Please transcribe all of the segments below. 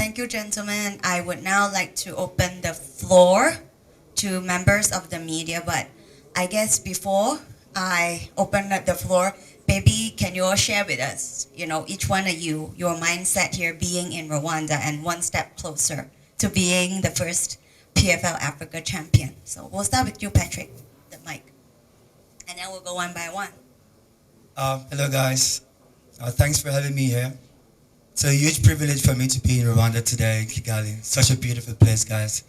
Thank you, gentlemen. I would now like to open the floor to members of the media, but I guess before I open up the floor, maybe can you all share with us, each one of you, your mindset here being in Rwanda and one step closer to being the first PFL Africa champion. So we'll start with you, Patrick, the mic, and then we'll go one by one. Hello guys, thanks for having me here. It's a huge privilege for me to be in Rwanda today, in Kigali. Such a beautiful place, guys.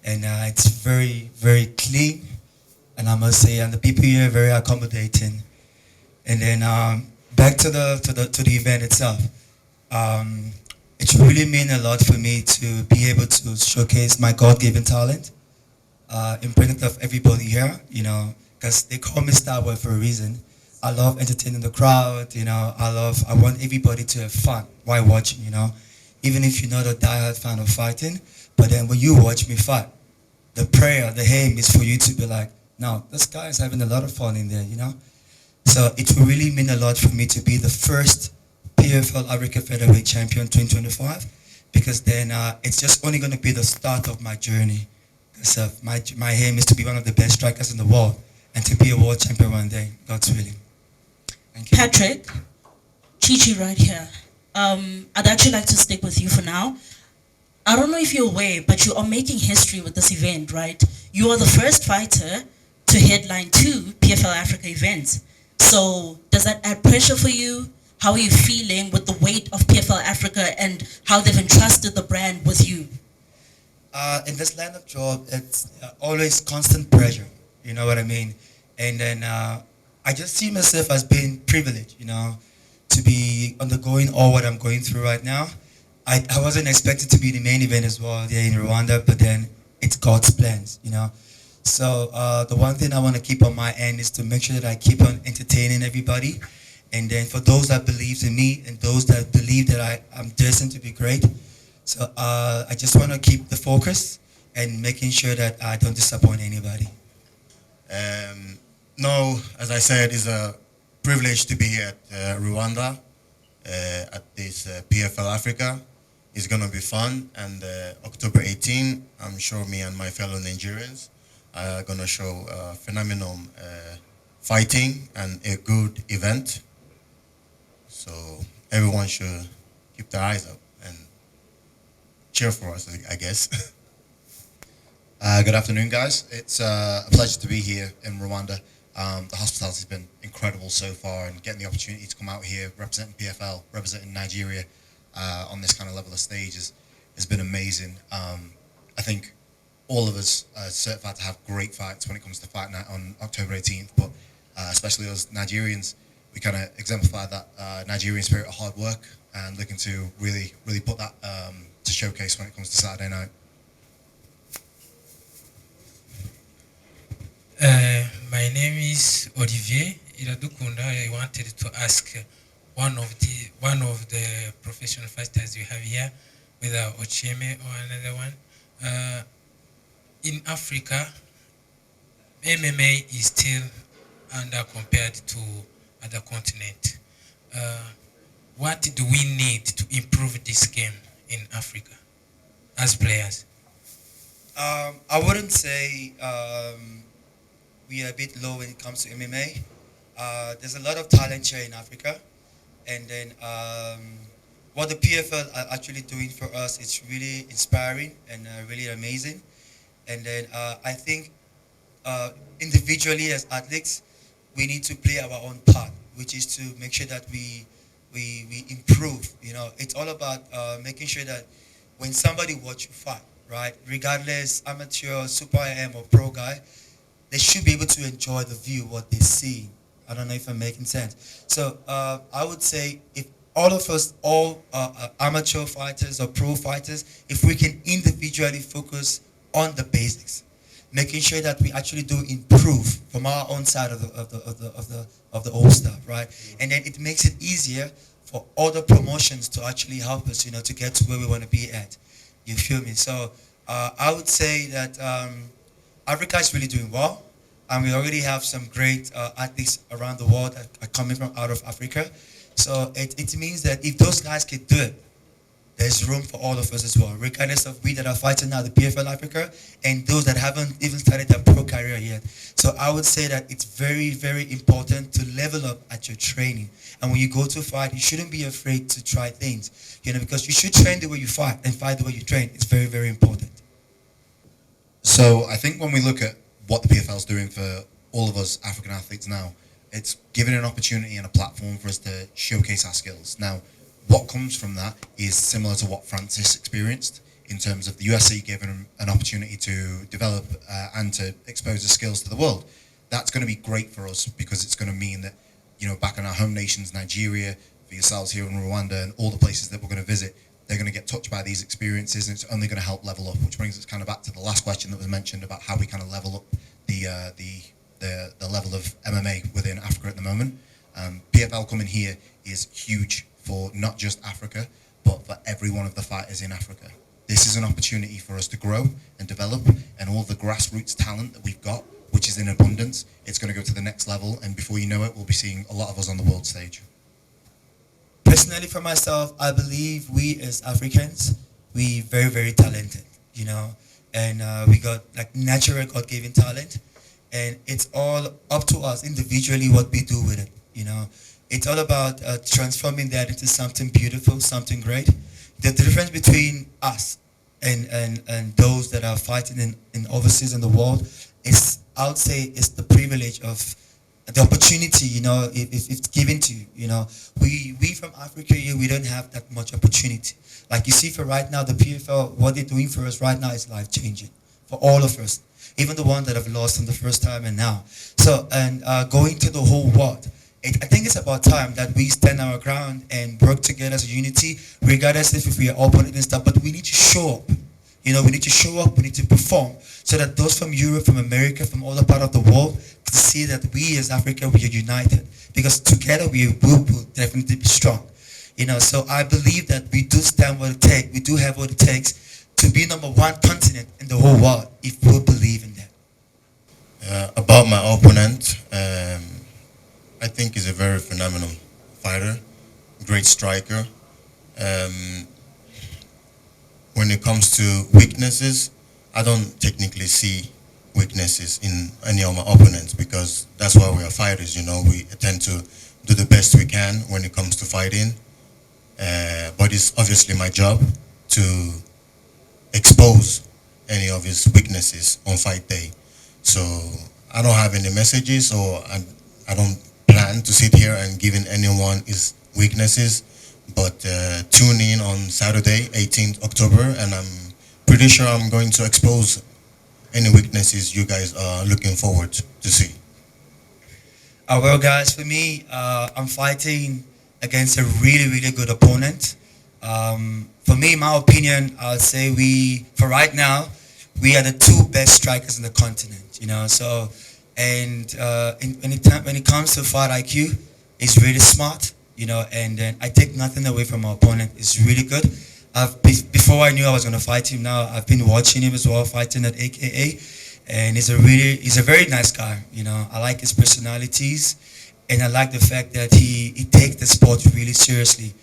And it's very, very clean. And I must say, and the people here are very accommodating. And then back to the event itself. It really meant a lot for me to be able to showcase my God-given talent in front of everybody here, because they call me Star Boy for a reason. I love entertaining the crowd, I want everybody to have fun while watching, even if you're not a diehard fan of fighting, but then when you watch me fight, the prayer, the aim is for you to be like, no, this guy is having a lot of fun in there, So it will really mean a lot for me to be the first PFL Africa Featherweight Champion 2025, because then it's just only going to be the start of my journey. So my aim is to be one of the best strikers in the world and to be a world champion one day, God's willing. Thank you. Patrick, Chichi right here. I'd actually like to stick with you for now. I don't know if you're aware, but you are making history with this event, right? You are the first fighter to headline 2 PFL Africa events. So does that add pressure for you? How are you feeling with the weight of PFL Africa and how they've entrusted the brand with you? In this line of job, it's always constant pressure, you know what I mean? And then I just see myself as being privileged, to be undergoing all what I'm going through right now. I wasn't expected to be the main event as well there in Rwanda, but then it's God's plans, So the one thing I want to keep on my end is to make sure that I keep on entertaining everybody. And then for those that believe in me and those that believe that I'm destined to be great, so I just want to keep the focus and making sure that I don't disappoint anybody. No, as I said, it's a privilege to be here at Rwanda at this PFL Africa. It's going to be fun, and October 18, I'm sure me and my fellow Nigerians are going to show phenomenal fighting and a good event. So everyone should keep their eyes up and cheer for us, I guess. Good afternoon, guys. It's a pleasure to be here in Rwanda. The hospitality has been incredible so far, and getting the opportunity to come out here representing PFL, representing Nigeria on this kind of level of stage has been amazing. I think all of us are certified to have great fights when it comes to fight night on October 18th, but especially us Nigerians, we kind of exemplify that Nigerian spirit of hard work and looking to really put that to showcase when it comes to Saturday night. My name is Olivier Iradukunda. I wanted to ask one of the professional fighters you have here, whether Ochieme or another one. In Africa, MMA is still under compared to other continent. What do we need to improve this game in Africa as players? I wouldn't say we are a bit low when it comes to MMA. There's a lot of talent here in Africa, and then what the PFL are actually doing for us is really inspiring and really amazing. And then I think individually as athletes, we need to play our own part, which is to make sure that we improve. It's all about making sure that when somebody watch you fight, right, regardless amateur, super AM or pro guy, they should be able to enjoy the view, what they see. I don't know if I'm making sense. So I would say if all of us, amateur fighters or pro fighters, if we can individually focus on the basics, making sure that we actually do improve from our own side of the old stuff, right? And then it makes it easier for other promotions to actually help us, to get to where we want to be at. You feel me? So I would say that Africa is really doing well, and we already have some great athletes around the world that are coming from out of Africa. So it means that if those guys can do it, there's room for all of us as well, regardless of we that are fighting now the PFL Africa and those that haven't even started their pro career yet. So I would say that it's very, very important to level up at your training. And when you go to fight, you shouldn't be afraid to try things, because you should train the way you fight and fight the way you train. It's very, very important. So I think when we look at what the PFL is doing for all of us African athletes now, it's giving an opportunity and a platform for us to showcase our skills. Now, what comes from that is similar to what Francis experienced in terms of the USC giving him an opportunity to develop and to expose his skills to the world. That's going to be great for us because it's going to mean that, back in our home nations, Nigeria, for yourselves here in Rwanda and all the places that we're going to visit, they're going to get touched by these experiences, and it's only going to help level up, which brings us kind of back to the last question that was mentioned about how we kind of level up the level of MMA within Africa at the moment. PFL coming here is huge for not just Africa, but for every one of the fighters in Africa. This is an opportunity for us to grow and develop, and all the grassroots talent that we've got, which is in abundance, it's going to go to the next level, and before you know it, we'll be seeing a lot of us on the world stage. Personally, for myself, I believe we as Africans, we very, very talented, and we got like natural God-given talent, and it's all up to us individually what we do with it, It's all about transforming that into something beautiful, something great. The difference between us and those that are fighting in overseas in the world is, I would say, is the privilege of the opportunity, it's given to you, We from Africa here, we don't have that much opportunity. Like you see for right now, the PFL, what they're doing for us right now is life-changing for all of us, even the ones that have lost in the first time and now. So, and going to the whole world, I think it's about time that we stand our ground and work together as a unity, regardless if we are opponent and stuff, but we need to show up. We need to show up, we need to perform, so that those from Europe, from America, from all the part of the world, to see that we as Africa, we are united. Because together we will definitely be strong. So I believe that we do stand what it takes, we do have what it takes to be number one continent in the whole world, if we believe in that. About my opponent, I think he's a very phenomenal fighter, great striker. When it comes to weaknesses, I don't technically see weaknesses in any of my opponents because that's why we are fighters, We tend to do the best we can when it comes to fighting. But it's obviously my job to expose any of his weaknesses on fight day. So I don't have any messages, or I don't plan to sit here and giving anyone his weaknesses. But tune in on Saturday, 18th October, and I'm pretty sure I'm going to expose any weaknesses you guys are looking forward to see. Well, guys, for me, I'm fighting against a really, really good opponent. For me, in my opinion, I'll say for right now, we are the two best strikers in the continent, So, and when it comes to fight IQ, it's really smart. And then I take nothing away from my opponent. It's really good. Before I knew I was going to fight him, now I've been watching him as well, fighting at AKA, and he's a very nice guy. I like his personalities, and I like the fact that he takes the sport really seriously,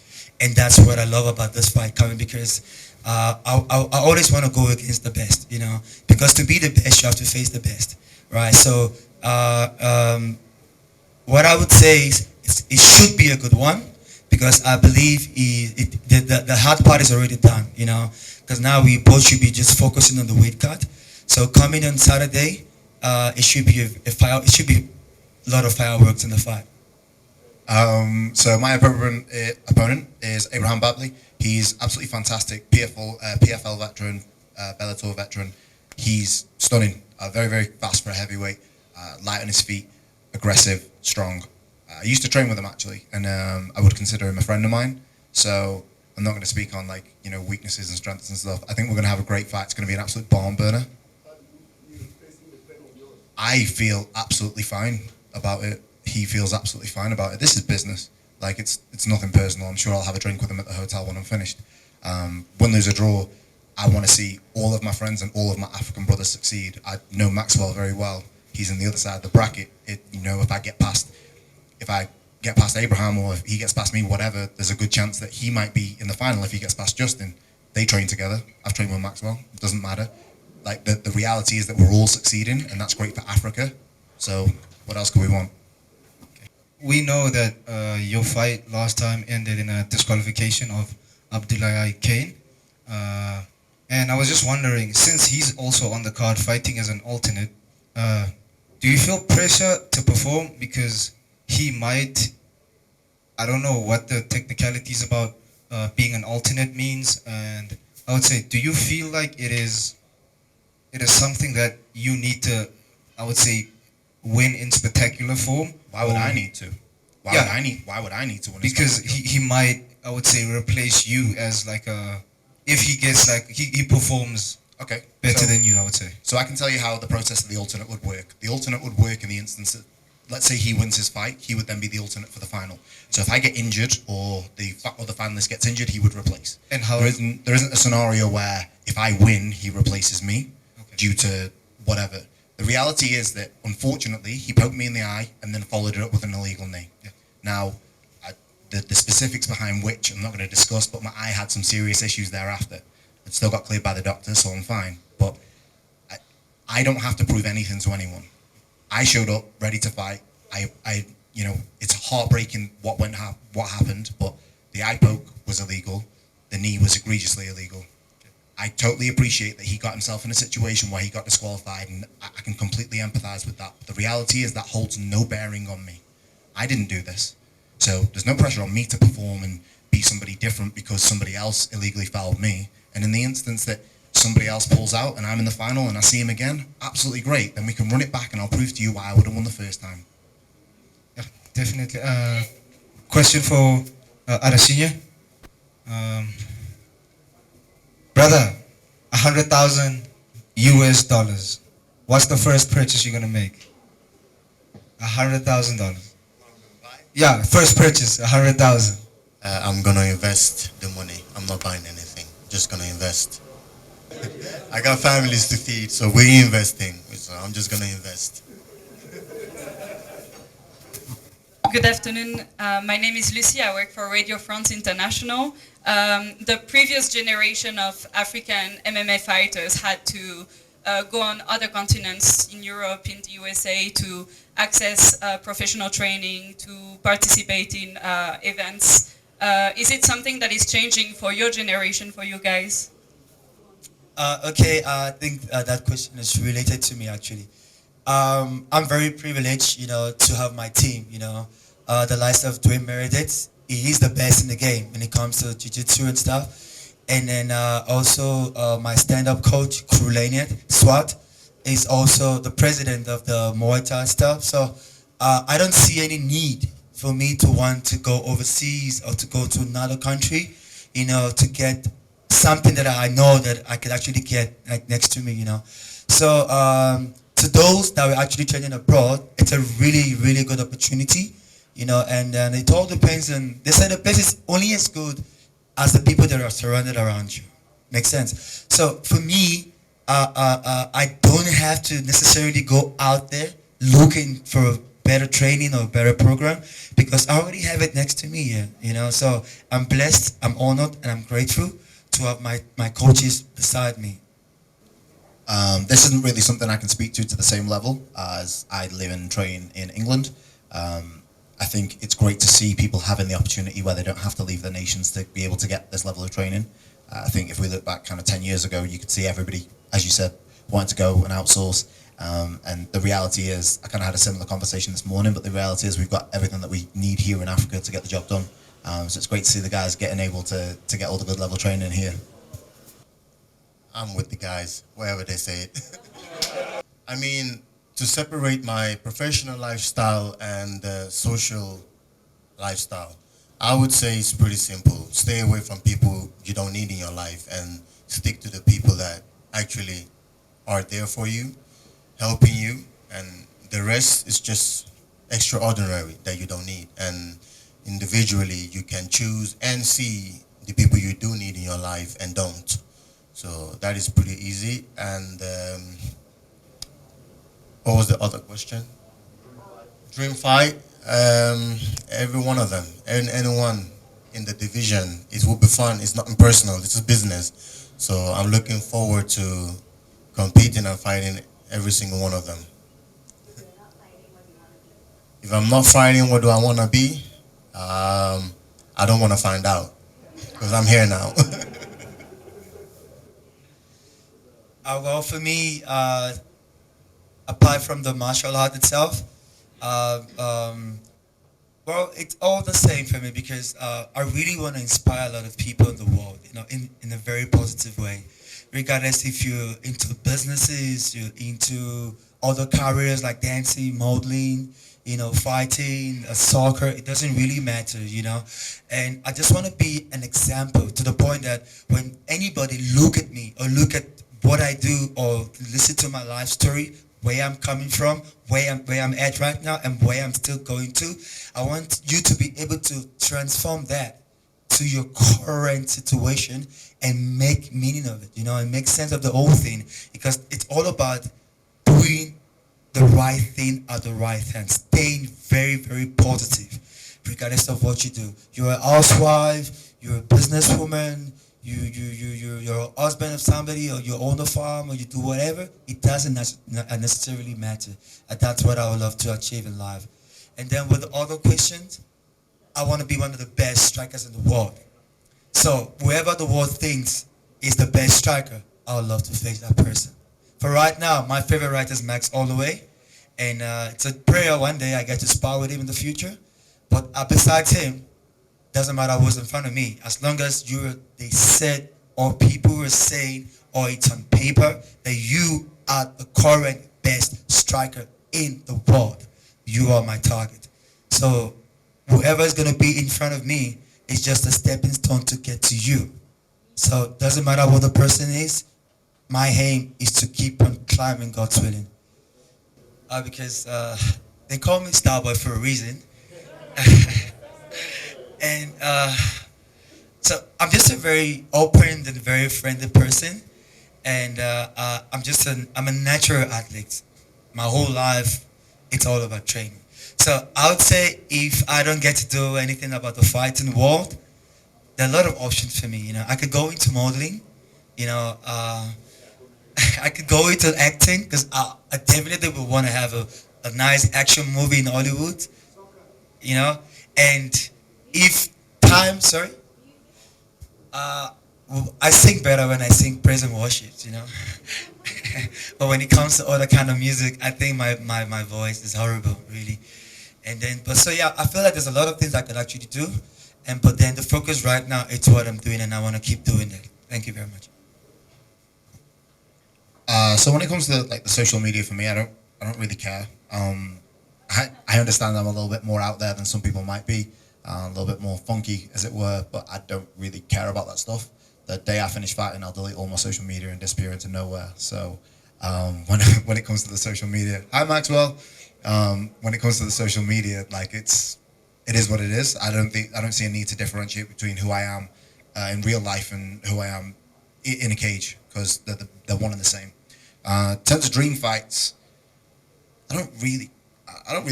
and that's what I love about this fight coming, because I always want to go against the best, because to be the best, you have to face the best, right? So what I would say is, it should be a good one, because I believe the hard part is already done, because now we both should be just focusing on the weight cut. So coming on Saturday, it should be it should be a lot of fireworks in the fight. So my opponent is Abraham Babley. He's absolutely fantastic. PFL veteran, Bellator veteran. He's stunning. Very, very fast for a heavyweight. Light on his feet, aggressive, strong. I used to train with him actually, and I would consider him a friend of mine. So I'm not going to speak on weaknesses and strengths and stuff. I think we're going to have a great fight. It's going to be an absolute barn burner. I feel absolutely fine about it. He feels absolutely fine about it. This is business. It's nothing personal. I'm sure I'll have a drink with him at the hotel when I'm finished. Win, lose or draw, I want to see all of my friends and all of my African brothers succeed. I know Maxwell very well. He's on the other side of the bracket. If I get past, if I get past Abraham or if he gets past me, whatever, there's a good chance that he might be in the final if he gets past Justin. They train together. I've trained with Maxwell. It doesn't matter. Like the reality is that we're all succeeding, and that's great for Africa. So what else could we want? We know that your fight last time ended in a disqualification of Abdullahi Kane. And I was just wondering, since he's also on the card fighting as an alternate, do you feel pressure to perform because he might, I don't know what the technicalities about being an alternate means, and I would say, do you feel like it is something that you need to, I would say, win in spectacular form? Why would I need to? Why would I need to win? Because he might, I would say, replace you as like a, if he gets like he performs Okay. better than you, I would say. So I can tell you how the process of the alternate would work. The alternate would work in the instance that, let's say he wins his fight, he would then be the alternate for the final. So if I get injured or the finalist gets injured, he would replace. And how? There isn't a scenario where if I win, he replaces me due to whatever. The reality is that, unfortunately, he poked me in the eye and then followed it up with an illegal knee. Yeah. Now, the specifics behind which I'm not going to discuss, but my eye had some serious issues thereafter. It still got cleared by the doctor, so I'm fine. But I don't have to prove anything to anyone. I showed up ready to fight. It's heartbreaking what happened, but the eye poke was illegal. The knee was egregiously illegal. I totally appreciate that he got himself in a situation where he got disqualified, and I can completely empathize with that. But the reality is that holds no bearing on me. I didn't do this. So there's no pressure on me to perform and be somebody different because somebody else illegally fouled me. And in the instance that somebody else pulls out and I'm in the final and I see him again, absolutely great. Then we can run it back and I'll prove to you why I would have won the first time. Yeah, definitely. Question for Adasinya. Brother, 100,000 US dollars. What's the first purchase you're gonna make? $100,000. Yeah, first purchase, 100,000. I'm gonna invest the money. I'm not buying anything. Just gonna invest. I got families to feed, so we're investing. So I'm just gonna invest. Good afternoon. My name is Lucy. I work for Radio France International. The previous generation of African MMA fighters had to go on other continents in Europe, in the USA, to access professional training, to participate in events. Is it something that is changing for your generation, for you guys? Okay, I think that question is related to me actually. I'm very privileged, to have my team, the likes of Dwayne Meredith. He's the best in the game when it comes to jiu-jitsu and stuff. And then also my stand-up coach, Crew Laniat, Swat, is also the president of the Muay Thai stuff. So I don't see any need for me to want to go overseas or to go to another country, to get something that I know that I could actually get like next to me, So to those that are actually training abroad, it's a really, really good opportunity, and it all depends on, they say the place is only as good as the people that are surrounded around you. Makes sense? So for me, I don't have to necessarily go out there looking for better training or better program because I already have it next to me here, So I'm blessed, I'm honored, and I'm grateful to have my coaches beside me. This isn't really something I can speak to the same level as I live and train in England. I think it's great to see people having the opportunity where they don't have to leave their nations to be able to get this level of training. I think if we look back kind of 10 years ago, you could see everybody, as you said, wanting to go and outsource. And the reality is, I kind of had a similar conversation this morning, but the reality is we've got everything that we need here in Africa to get the job done. So it's great to see the guys getting able to get all the good level training here. I'm with the guys, wherever they say it. I mean, to separate my professional lifestyle and social lifestyle, I would say it's pretty simple. Stay away from people you don't need in your life and stick to the people that actually are there for you, helping you, and the rest is just extraordinary that you don't need. And individually, you can choose and see the people you do need in your life and don't. So that is pretty easy. And what was the other question? Dream fight. Every one of them, and anyone in the division, it will be fun. It's nothing personal. It's a business. So I'm looking forward to competing and fighting every single one of them. If I'm not fighting, what do I want to be? I don't want to find out because I'm here now. Well, for me, apart from the martial art itself, uh, um, well, it's all the same for me because I really want to inspire a lot of people in the world, in a very positive way. Regardless if you're into businesses, you're into other careers like dancing, modeling, fighting, soccer, it doesn't really matter. And I just want to be an example to the point that when anybody look at me or look at what I do or listen to my life story, where I'm coming from, where I'm at right now, and where I'm still going to. I want you to be able to transform that to your current situation and make meaning of it, and make sense of the whole thing because it's all about doing the right thing at the right time, staying very, very positive, regardless of what you do. You're a housewife, you're a businesswoman, you're a husband of somebody, or you own a farm, or you do whatever. It doesn't necessarily matter. And that's what I would love to achieve in life. And then with the other questions, I want to be one of the best strikers in the world. So whoever the world thinks is the best striker, I would love to face that person. For right now, my favorite writer is Max Holloway, and it's a prayer one day I get to spar with him in the future. But besides him, doesn't matter who's in front of me, as long as they said or people were saying or it's on paper that you are the current best striker in the world, you are my target. So whoever is going to be in front of me is just a stepping stone to get to you. So it doesn't matter what the person is, my aim is to keep on climbing, God's willing. Because they call me Starboy for a reason. And so I'm just a very open and very friendly person. And I'm a natural athlete. My whole life, it's all about training. So I would say if I don't get to do anything about the fighting world, there are a lot of options for me. I could go into modeling. I could go into acting because I definitely would want to have a nice action movie in Hollywood. And if time, sorry, I sing better when I sing praise and worship. But when it comes to other kind of music, I think my voice is horrible, really. And then, I feel like there's a lot of things I could actually do. But then the focus right now, it's what I'm doing, and I want to keep doing that. Thank you very much. So when it comes to like the social media, for me, I don't really care. I understand I'm a little bit more out there than some people might be, a little bit more funky, as it were. But I don't really care about that stuff. The day I finish fighting, I'll delete all my social media and disappear into nowhere. So when it comes to the social media, hi Maxwell. When it comes to the social media, like it is what it is. I don't see a need to differentiate between who I am in real life and who I am in a cage, because they're one and the same. In terms of dream fights, I don't really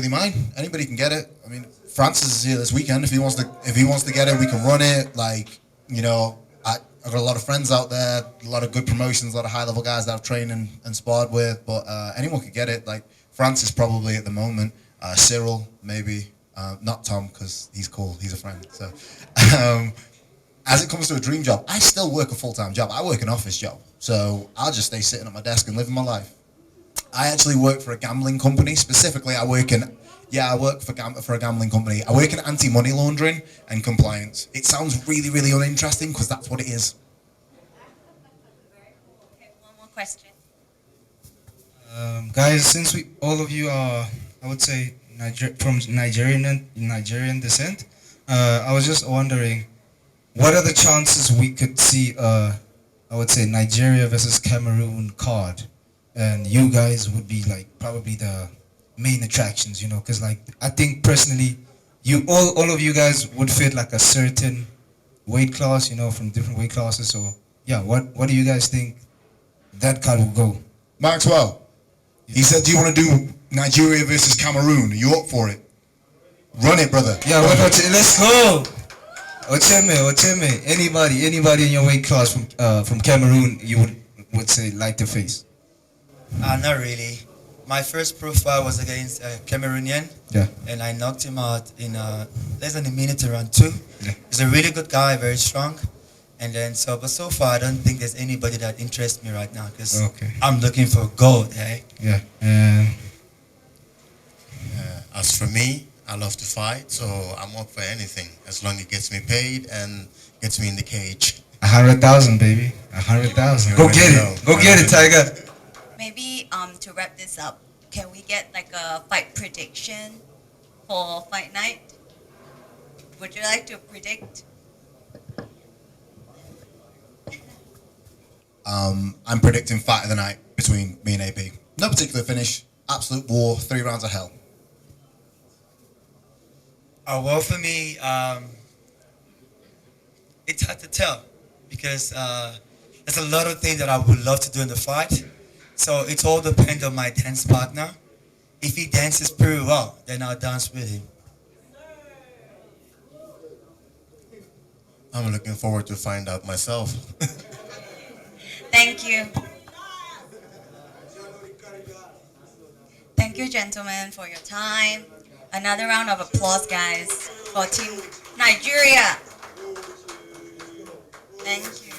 mind. Anybody can get it. I mean, Francis is here this weekend. If he wants to get it, we can run it. I've got a lot of friends out there, a lot of good promotions, a lot of high level guys that I've trained and sparred with. But anyone could get it. Like Francis probably at the moment. Cyril maybe. Not Tom because he's cool. He's a friend. So. As it comes to a dream job, I still work a full-time job. I work an office job. So I'll just stay sitting at my desk and living my life. I actually work for a gambling company. Specifically, I work for a gambling company. I work in anti-money laundering and compliance. It sounds really, really uninteresting because that's what it is. Okay, one more question. Guys, since all of you are, I would say, from Nigerian descent, I was just wondering, what are the chances we could see, I would say, Nigeria versus Cameroon card? And you guys would be like probably the main attractions, because like I think personally, all of you guys would fit like a certain weight class, from different weight classes. So yeah, what do you guys think that card will go? Maxwell, he said, do you want to do Nigeria versus Cameroon? Are you up for it? Run it, brother. Yeah, let's go. Ocheme. Anybody in your weight class from Cameroon you would say like to face? Not really. My first profile was against a Cameroonian, Yeah. and I knocked him out in less than a minute around 2. Yeah. He's a really good guy, very strong. And then but so far I don't think there's anybody that interests me right now because Okay. I'm looking for gold, hey? Yeah. And As for me, I love to fight, so I'm up for anything as long as it gets me paid and gets me in the cage. 100,000, baby. 100,000. Go get it. Go get it, Tiger. Maybe to wrap this up, can we get like a fight prediction for fight night? Would you like to predict? I'm predicting fight of the night between me and AP. No particular finish. Absolute war. 3 rounds of hell. Well, for me, it's hard to tell because there's a lot of things that I would love to do in the fight. So it all depends on my dance partner. If he dances pretty well, then I'll dance with him. I'm looking forward to find out myself. Thank you. Thank you, gentlemen, for your time. Another round of applause, guys, for Team Nigeria. Thank you.